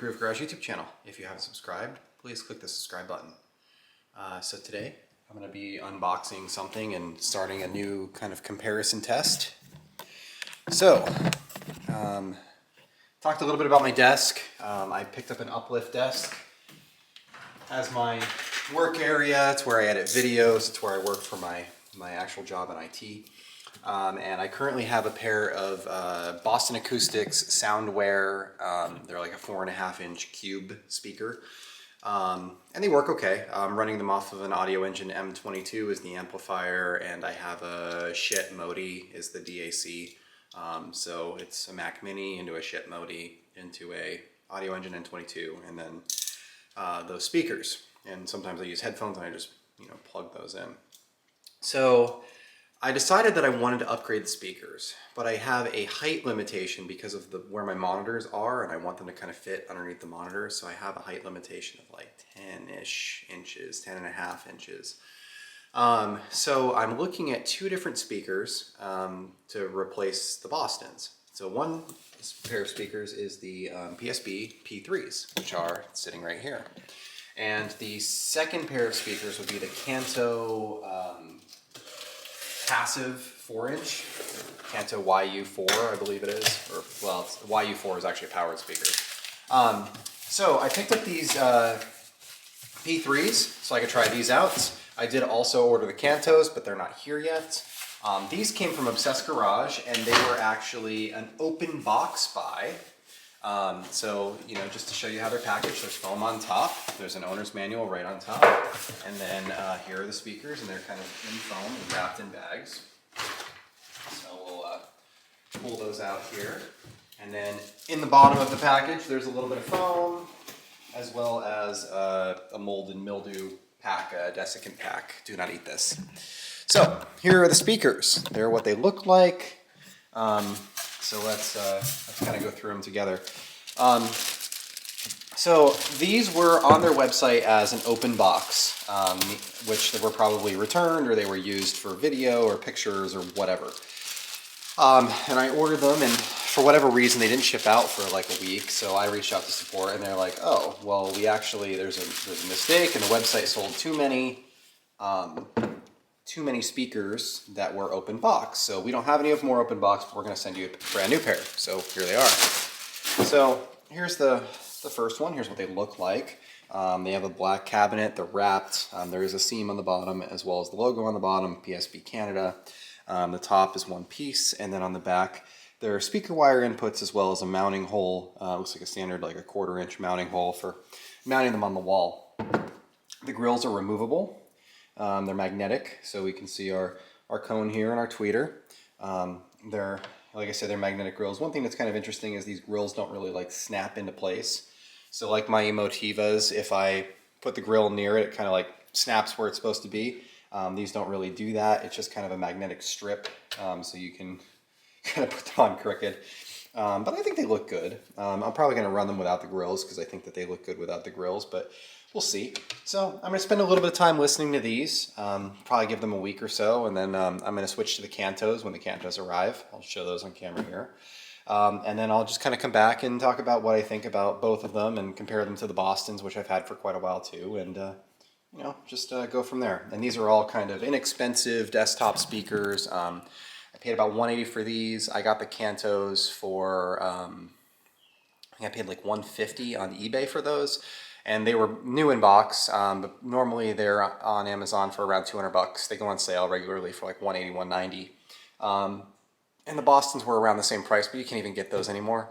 Improved Garage YouTube channel. If you haven't subscribed, please click the subscribe button. So today I'm going to be unboxing something and starting a new kind of comparison test. So, talked a little bit about my desk. I picked up an Uplift desk as my work area. It's where I edit videos. It's where I work for my actual job in IT. And I currently have a pair of Boston Acoustics Soundware. They're like a 4.5 inch cube speaker. And they work okay. I'm running them off of an Audio Engine M22 is the amplifier, and I have a Schiit Modi is the DAC. So it's a Mac Mini into a Schiit Modi into a Audio Engine M22, and then those speakers. And sometimes I use headphones and I just plug those in. So I decided that I wanted to upgrade the speakers, but I have a height limitation because of where my monitors are, and I want them to kind of fit underneath the monitors. So I have a height limitation of like 10-ish inches, 10.5 inches. So I'm looking at two different speakers to replace the Bostons. So one pair of speakers is the PSB P3s, which are sitting right here. And the second pair of speakers would be the Kanto passive 4-inch, Kanto YU4, I believe it is, or well, YU4 is actually a powered speaker. So I picked up these P3s so I could try these out. I did also order the Kantos, but they're not here yet. These came from Obsessed Garage, and they were actually an open box buy. So, just to show you how they're packaged, there's foam on top, there's an owner's manual right on top, and then here are the speakers, and they're kind of in foam and wrapped in bags. So we'll pull those out here. And then in the bottom of the package, there's a little bit of foam, as well as a mold and mildew pack, a desiccant pack. Do not eat this. So here are the speakers. They're what they look like. So let's kind of go through them together. So these were on their website as an open box, which they were probably returned or they were used for video or pictures or whatever. And I ordered them, and for whatever reason they didn't ship out for like a week. So I reached out to support, and they're like, "Oh, well, we actually there's a mistake, and the website sold too many speakers that were open box. So we don't have any of more open box, but we're going to send you a brand new pair." So here they are. So here's the first one. Here's what they look like. They have a black cabinet. They're wrapped. There is a seam on the bottom as well as the logo on the bottom, PSB Canada. The top is one piece, and then on the back there are speaker wire inputs as well as a mounting hole. Looks like a standard like a 1/4 inch mounting hole for mounting them on the wall. The grills are removable. They're magnetic, so we can see our cone here and our tweeter. They're, like I said, they're magnetic grills. One thing that's kind of interesting is these grills don't really like snap into place. So like my Emotivas, if I put the grill near it, it kind of like snaps where it's supposed to be. These don't really do that. It's just kind of a magnetic strip, so you can kind of put them on crooked. But I think they look good. I'm probably going to run them without the grills because I think that they look good without the grills, but we'll see. So I'm going to spend a little bit of time listening to these, probably give them a week or so, and then I'm going to switch to the Kantos when the Kantos arrive. I'll show those on camera here. And then I'll just kind of come back and talk about what I think about both of them and compare them to the Bostons, which I've had for quite a while too, and just go from there. And these are all kind of inexpensive desktop speakers. I paid about $180 for these. I got the Kantos for, I think I paid like $150 on eBay for those. And they were new in box, but normally they're on Amazon for around $200. They go on sale regularly for like $180, $190. And the Bostons were around the same price, but you can't even get those anymore.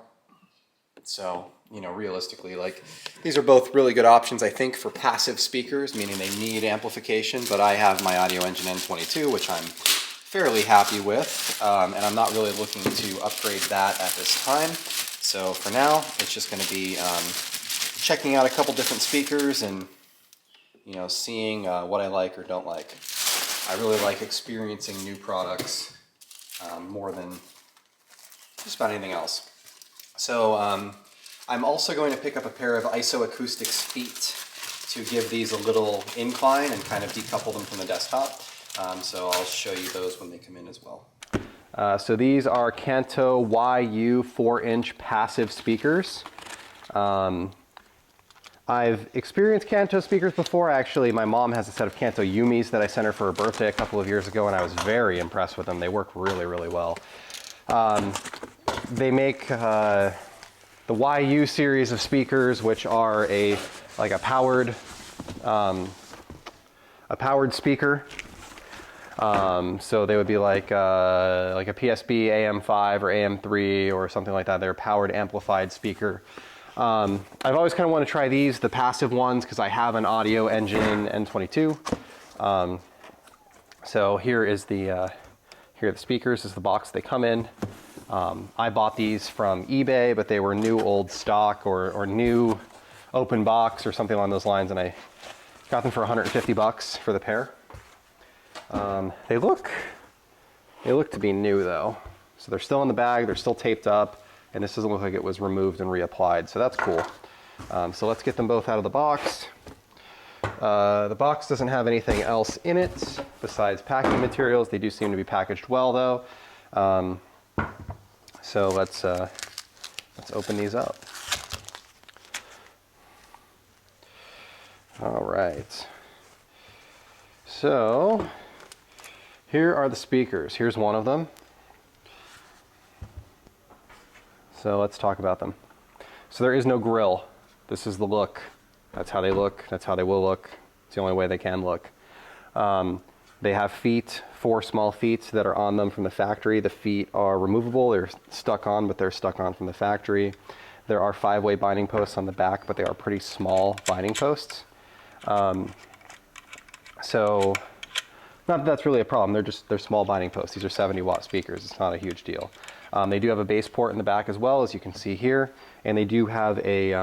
So, realistically, like these are both really good options, I think, for passive speakers, meaning they need amplification, but I have my Audio Engine M22, which I'm fairly happy with, and I'm not really looking to upgrade that at this time. So for now, it's just going to be checking out a couple different speakers and seeing what I like or don't like. I really like experiencing new products more than just about anything else. So I'm also going to pick up a pair of Isoacoustics feet to give these a little incline and kind of decouple them from the desktop. So I'll show you those when they come in as well. So these are Kanto YU 4-inch passive speakers. I've experienced Kanto speakers before. Actually, my mom has a set of Kanto Yumis that I sent her for her birthday a couple of years ago, and I was very impressed with them. They work really, really well. They make the YU series of speakers, which are a powered speaker. So they would be like a PSB AM5 or AM3 or something like that. They're a powered amplified speaker. I've always kind of wanted to try these, the passive ones, because I have an Audio Engine N22. So here are the speakers. This is the box they come in. I bought these from eBay, but they were new old stock or new open box or something along those lines, and I got them for 150 bucks for the pair. They look to be new though. So they're still in the bag, they're still taped up, and this doesn't look like it was removed and reapplied, so that's cool. So let's get them both out of the box. The box doesn't have anything else in it besides packing materials. They do seem to be packaged well though. So let's open these up. All right. So here are the speakers. Here's one of them. So let's talk about them. So there is no grill. This is the look. That's how they look. That's how they will look. It's the only way they can look. They have feet, 4 small feet that are on them from the factory. The feet are removable. They're stuck on, but they're stuck on from the factory. There are 5-way binding posts on the back, but they are pretty small binding posts. So not that that's really a problem. They're small binding posts. These are 70-watt speakers. It's not a huge deal. They do have a bass port in the back as well, as you can see here, and they do have a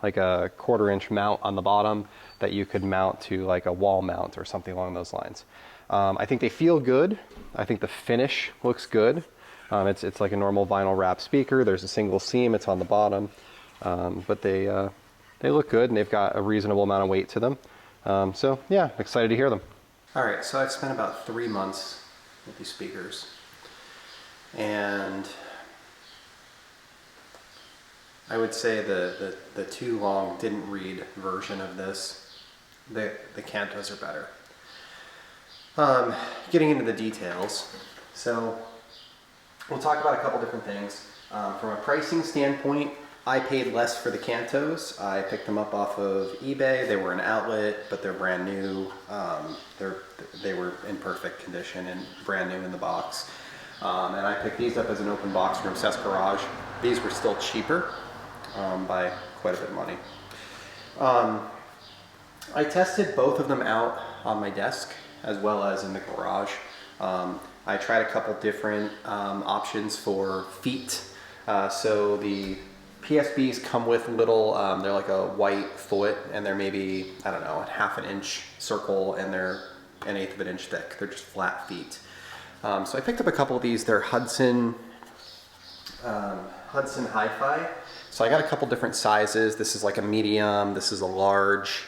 like a 1/4-inch mount on the bottom that you could mount to like a wall mount or something along those lines. I think they feel good. I think the finish looks good. It's like a normal vinyl wrap speaker. There's a single seam. It's on the bottom, but they look good, and they've got a reasonable amount of weight to them. So yeah, excited to hear them. All right, so I've spent about 3 months with these speakers, and I would say the too long didn't read version of this, the Kantos are better. Getting into the details, so we'll talk about a couple different things. From a pricing standpoint, I paid less for the Kantos. I picked them up off of eBay. They were an outlet, but they're brand new. They were in perfect condition and brand new in the box. And I picked these up as an open box from Obsessed Garage. These were still cheaper by quite a bit of money. I tested both of them out on my desk as well as in the garage. I tried a couple different options for feet. So the PSBs come with little, they're like a white foot, and they're maybe, I don't know, a 1/2 inch circle, and they're 1/8 of an inch thick. They're just flat feet. So I picked up a couple of these. They're Hudson Hi-Fi. So I got a couple different sizes. This is like a medium, this is a large,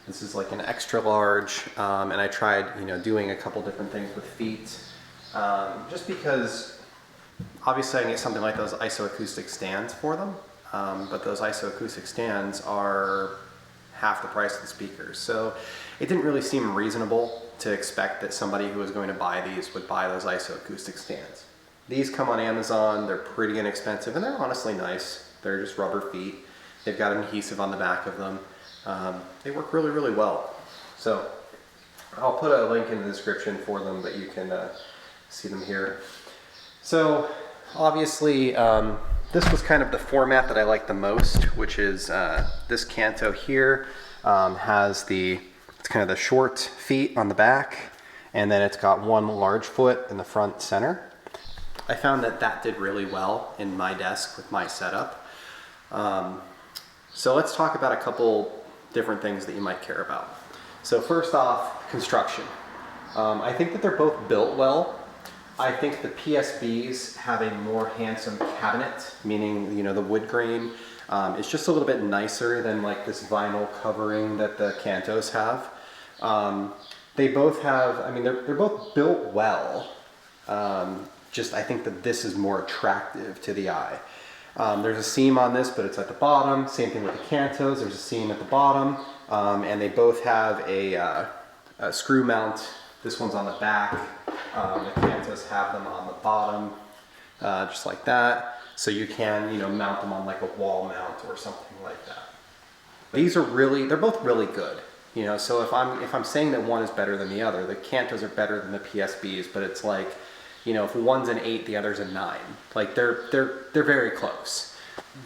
this is like an extra large, and I tried, doing a couple different things with feet, just because obviously I can get something like those isoacoustic stands for them, but those isoacoustic stands are half the price of the speakers. So it didn't really seem reasonable to expect that somebody who was going to buy these would buy those isoacoustic stands. These come on Amazon, they're pretty inexpensive, and they're honestly nice. They're just rubber feet. They've got an adhesive on the back of them. They work really, really well. So I'll put a link in the description for them, but you can see them here. So obviously, this was kind of the format that I like the most, which is this Kanto here has it's kind of the short feet on the back, and then it's got one large foot in the front center. I found that did really well in my desk with my setup. So let's talk about a couple different things that you might care about. So first off, construction. I think that they're both built well. I think the PSBs have a more handsome cabinet, meaning the wood grain. It's just a little bit nicer than like this vinyl covering that the Kantos have. They both have, they're both built well. I think that this is more attractive to the eye. There's a seam on this, but it's at the bottom. Same thing with the Kantos. There's a seam at the bottom, and they both have a screw mount. This one's on the back. The Kantos have them on the bottom, just like that. So you can, you know, mount them on like a wall mount or something like that. These are really, they're both really good. You know, so if I'm saying that one is better than the other, the Kantos are better than the PSBs, but it's like, you know, if one's an 8, the other's a 9. Like they're very close.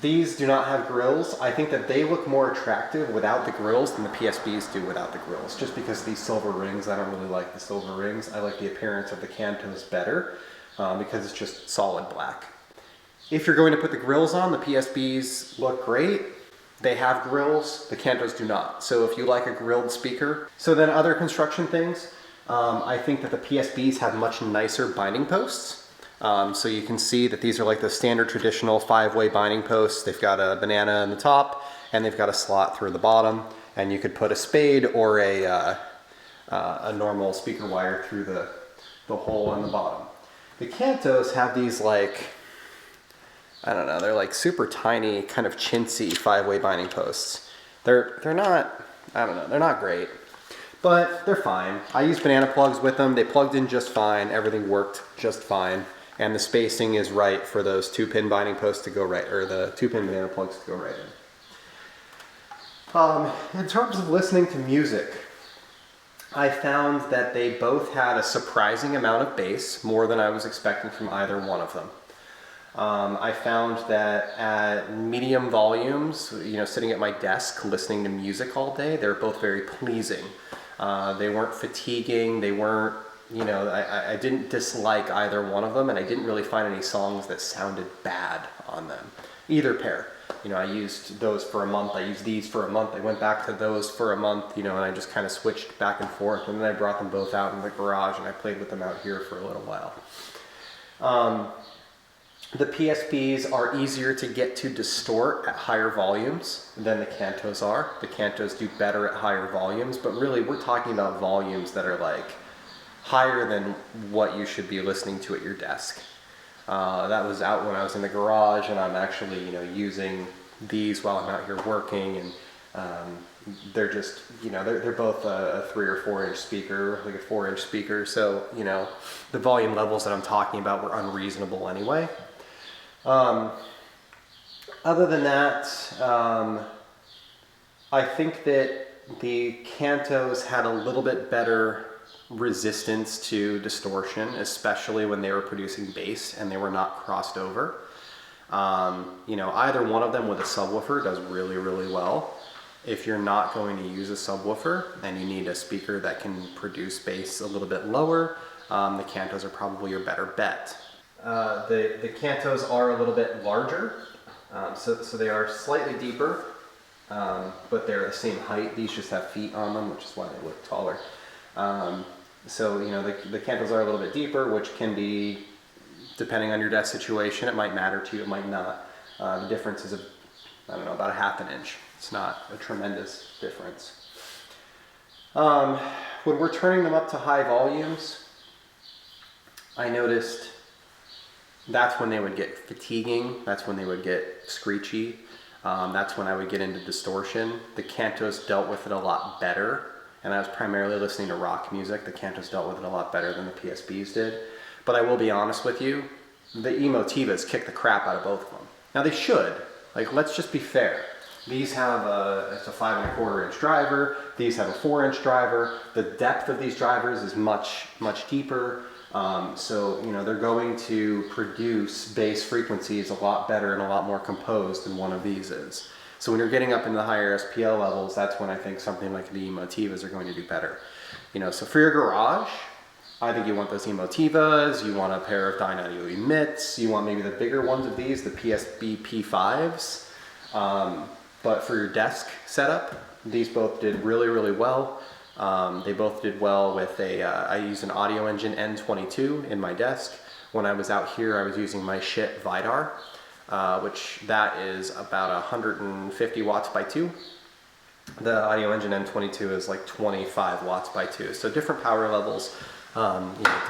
These do not have grills. I think that they look more attractive without the grills than the PSBs do without the grills, just because of these silver rings. I don't really like the silver rings. I like the appearance of the Kantos better because it's just solid black. If you're going to put the grills on, the PSBs look great. They have grills, the Kantos do not. So if you like a grilled speaker. So then other construction things, I think that the PSBs have much nicer binding posts. So you can see that these are like the standard traditional 5-way binding posts. They've got a banana in the top and they've got a slot through the bottom, and you could put a spade or a normal speaker wire through the hole in the bottom. The Kantos have these like, I don't know, they're like super tiny, kind of chintzy 5-way binding posts. They're not, I don't know, they're not great, but they're fine. I used banana plugs with them. They plugged in just fine. Everything worked just fine. And the spacing is right for those 2-pin binding posts to go right, or the 2-pin banana plugs to go right in. In terms of listening to music, I found that they both had a surprising amount of bass, more than I was expecting from either one of them. I found that at medium volumes, you know, sitting at my desk listening to music all day, they were both very pleasing. They weren't fatiguing, they weren't, you know, I didn't dislike either one of them, and I didn't really find any songs that sounded bad on them. Either pair. You know, I used those for a month, I used these for a month, I went back to those for a month, you know, and I just kind of switched back and forth, and then I brought them both out in the garage and I played with them out here for a little while. The PSBs are easier to get to distort at higher volumes than the Kantos are. The Kantos do better at higher volumes, but really we're talking about volumes that are like higher than what you should be listening to at your desk. That was out when I was in the garage, and I'm actually, you know, using these while I'm out here working, and they're just, you know, they're both a 3 or 4 inch speaker, like a 4-inch speaker, so, you know, the volume levels that I'm talking about were unreasonable anyway. Other than that, I think that the Kantos had a little bit better resistance to distortion, especially when they were producing bass and they were not crossed over. You know, either one of them with a subwoofer does really, really well. If you're not going to use a subwoofer and you need a speaker that can produce bass a little bit lower, the Kantos are probably your better bet. The Kantos are a little bit larger, so they are slightly deeper, but they're the same height. These just have feet on them, which is why they look taller. So, you know, the Kantos are a little bit deeper, which can be, depending on your desk situation, it might matter to you, it might not. The difference is, I don't know, about a 1/2 inch. It's not a tremendous difference. When we're turning them up to high volumes, I noticed that's when they would get fatiguing, that's when they would get screechy, that's when I would get into distortion. The Kantos dealt with it a lot better, and I was primarily listening to rock music. The Kantos dealt with it a lot better than the PSBs did. But I will be honest with you, the Emotivas kick the crap out of both of them. Now they should, like, let's just be fair. These have it's a 5 1/4 inch driver, these have a 4-inch driver. The depth of these drivers is much, much deeper. So, you know, they're going to produce bass frequencies a lot better and a lot more composed than one of these is. So when you're getting up into the higher SPL levels, that's when I think something like the Emotivas are going to do better. You know, so for your garage, I think you want those Emotivas, you want a pair of Dynaudio Emits, you want maybe the bigger ones of these, the PSB P5s. But for your desk setup, these both did really, really well. They both did well with I used an Audio Engine N22 in my desk. When I was out here, I was using my Schiit Vidar, which that is about 150 watts by 2. The Audio Engine N22 is like 25 watts by 2. So different power levels, you know,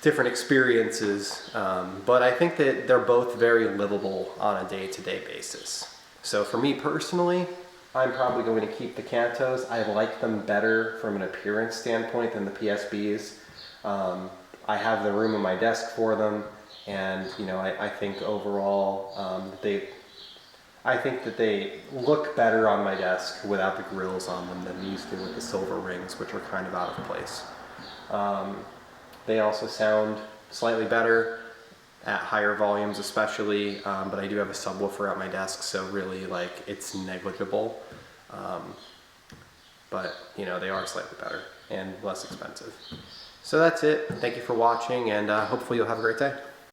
different experiences, but I think that they're both very livable on a day-to-day basis. So for me personally, I'm probably going to keep the Cantos. I like them better from an appearance standpoint than the PSBs. I have the room on my desk for them, and you know, I think overall I think that they look better on my desk without the grills on them than these do with the silver rings, which are kind of out of place. They also sound slightly better at higher volumes especially, but I do have a subwoofer at my desk, so really like it's negligible. But you know, they are slightly better and less expensive. So that's it. Thank you for watching, and hopefully you'll have a great day.